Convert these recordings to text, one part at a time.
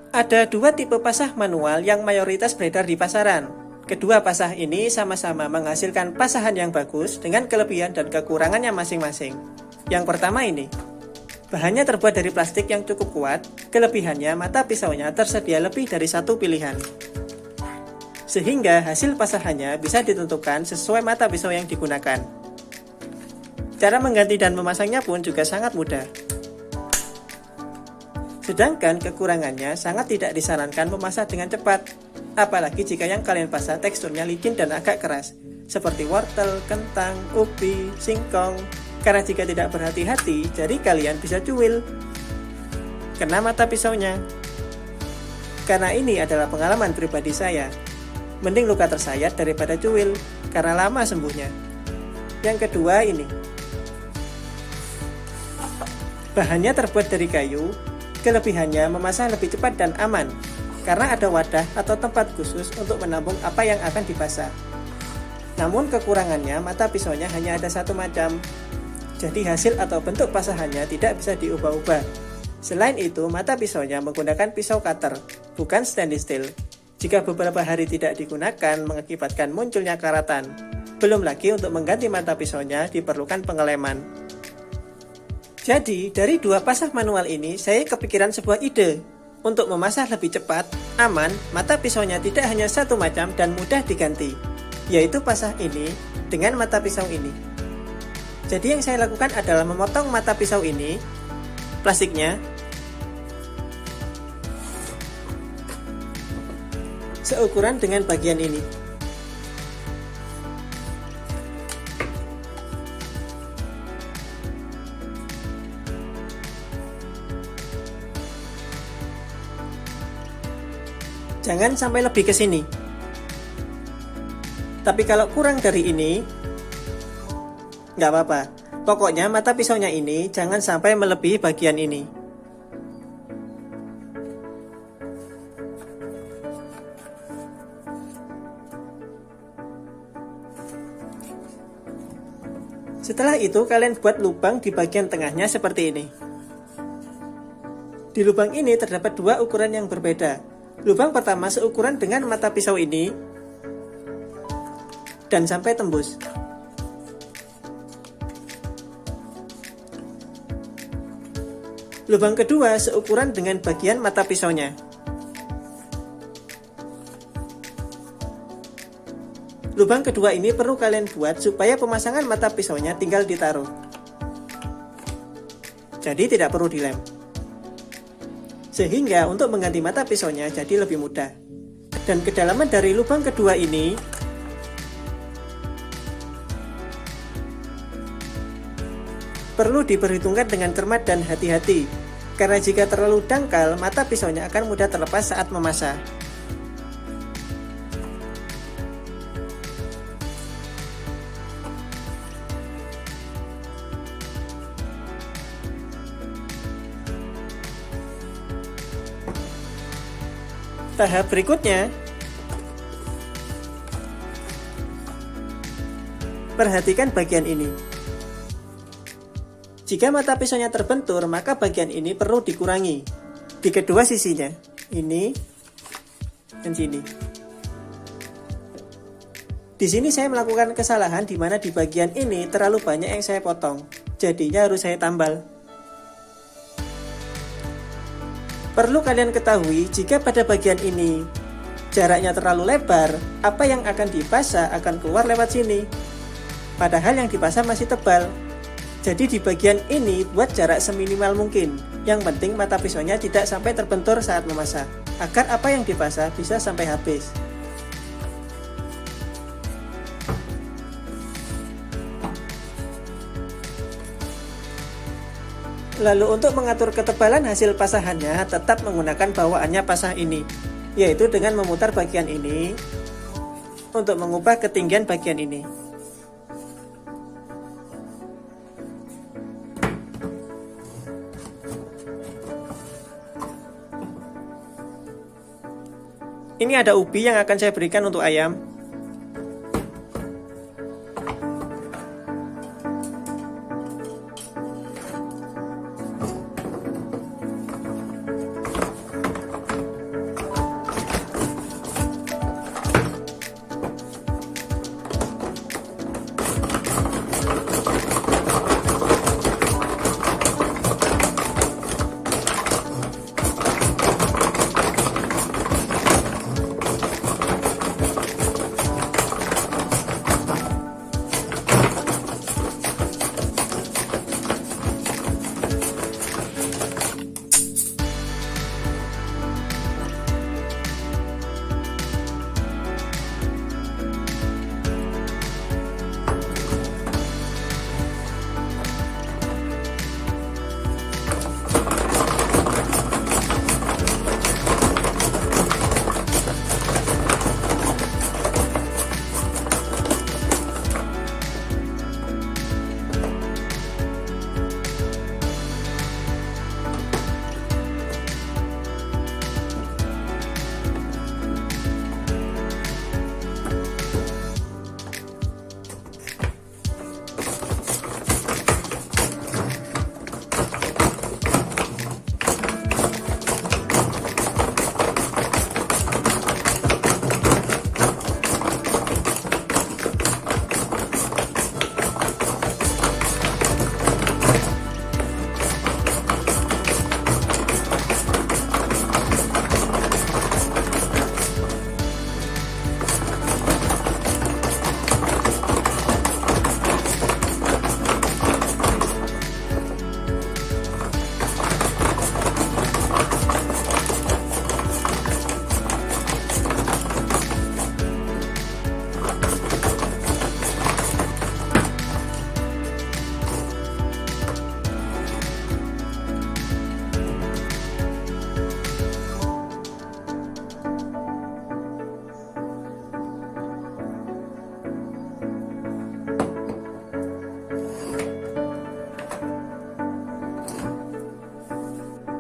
Ada dua tipe pasah manual yang mayoritas beredar di pasaran. Kedua pasah ini sama-sama menghasilkan pasahan yang bagus dengan kelebihan dan kekurangannya masing-masing. Yang pertama ini, bahannya terbuat dari plastik yang cukup kuat, kelebihannya mata pisaunya tersedia lebih dari satu pilihan. Sehingga hasil pasahannya bisa ditentukan sesuai mata pisau yang digunakan. Cara mengganti dan memasangnya pun juga sangat mudah. Sedangkan kekurangannya sangat tidak disarankan memasak dengan cepat, apalagi jika yang kalian pasang teksturnya licin dan agak keras, seperti wortel, kentang, ubi, singkong, karena jika tidak berhati-hati, jari kalian bisa cuil, kena mata pisaunya. Karena ini adalah pengalaman pribadi saya, mending luka tersayat daripada cuil, karena lama sembuhnya. Yang kedua ini, bahannya terbuat dari kayu. Kelebihannya memasak lebih cepat dan aman, karena ada wadah atau tempat khusus untuk menampung apa yang akan dipasang. Namun kekurangannya mata pisaunya hanya ada satu macam, jadi hasil atau bentuk pasahannya tidak bisa diubah-ubah. Selain itu, mata pisaunya menggunakan pisau cutter, bukan stainless steel. Jika beberapa hari tidak digunakan, mengakibatkan munculnya karatan. Belum lagi untuk mengganti mata pisaunya diperlukan pengeleman. Jadi, dari dua pasah manual ini, saya kepikiran sebuah ide. Untuk memasak lebih cepat, aman, mata pisaunya tidak hanya satu macam dan mudah diganti, yaitu pasah ini dengan mata pisau ini. Jadi yang saya lakukan adalah memotong mata pisau ini, plastiknya, seukuran dengan bagian ini. Jangan sampai lebih ke sini. Tapi kalau kurang dari ini, nggak apa-apa. Pokoknya mata pisaunya ini jangan sampai melebihi bagian ini. Setelah itu kalian buat lubang di bagian tengahnya seperti ini. Di lubang ini terdapat dua ukuran yang berbeda. Lubang pertama seukuran dengan mata pisau ini dan sampai tembus. Lubang kedua seukuran dengan bagian mata pisaunya. Lubang kedua ini perlu kalian buat supaya pemasangan mata pisaunya tinggal ditaruh. Jadi tidak perlu dilem. Sehingga untuk mengganti mata pisaunya jadi lebih mudah. Dan kedalaman dari lubang kedua ini perlu diperhitungkan dengan cermat dan hati-hati, karena jika terlalu dangkal, mata pisaunya akan mudah terlepas saat memasak. Tahap berikutnya, perhatikan bagian ini. Jika mata pisaunya terbentur, maka bagian ini perlu dikurangi di kedua sisinya, ini dan sini. Di sini saya melakukan kesalahan di mana di bagian ini terlalu banyak yang saya potong, jadinya harus saya tambal. Perlu kalian ketahui, jika pada bagian ini jaraknya terlalu lebar, apa yang akan dipasang akan keluar lewat sini. Padahal yang dipasang masih tebal. Jadi di bagian ini buat jarak seminimal mungkin. Yang penting mata pisaunya tidak sampai terbentur saat memasak, agar apa yang dipasang bisa sampai habis. Lalu untuk mengatur ketebalan hasil pasahannya, tetap menggunakan bawaannya pasah ini, yaitu dengan memutar bagian ini untuk mengubah ketinggian bagian ini. Ini ada ubi yang akan saya berikan untuk ayam.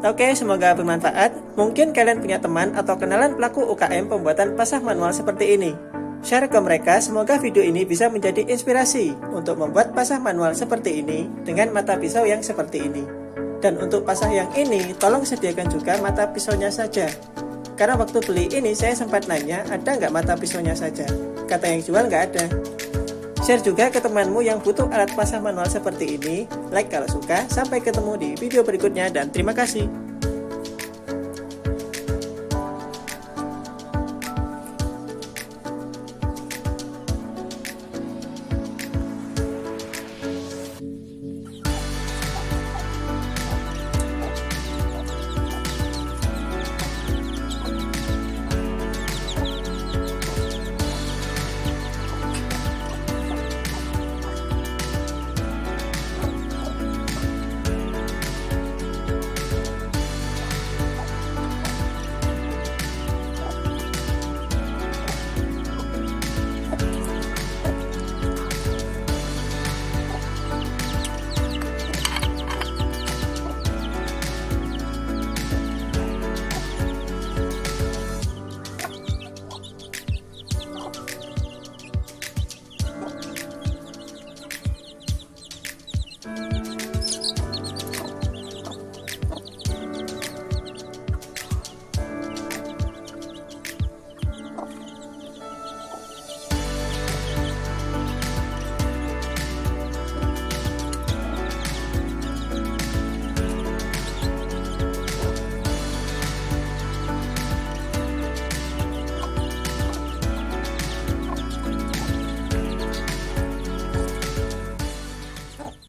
Oke, semoga bermanfaat. Mungkin kalian punya teman atau kenalan pelaku UKM pembuatan pasah manual seperti ini. Share ke mereka, semoga video ini bisa menjadi inspirasi untuk membuat pasah manual seperti ini dengan mata pisau yang seperti ini. Dan untuk pasah yang ini, tolong sediakan juga mata pisaunya saja. Karena waktu beli ini saya sempat nanya, ada nggak mata pisaunya saja? Kata yang jual nggak ada. Share juga ke temanmu yang butuh alat pasah manual seperti ini. Like kalau suka. Sampai ketemu di video berikutnya dan terima kasih.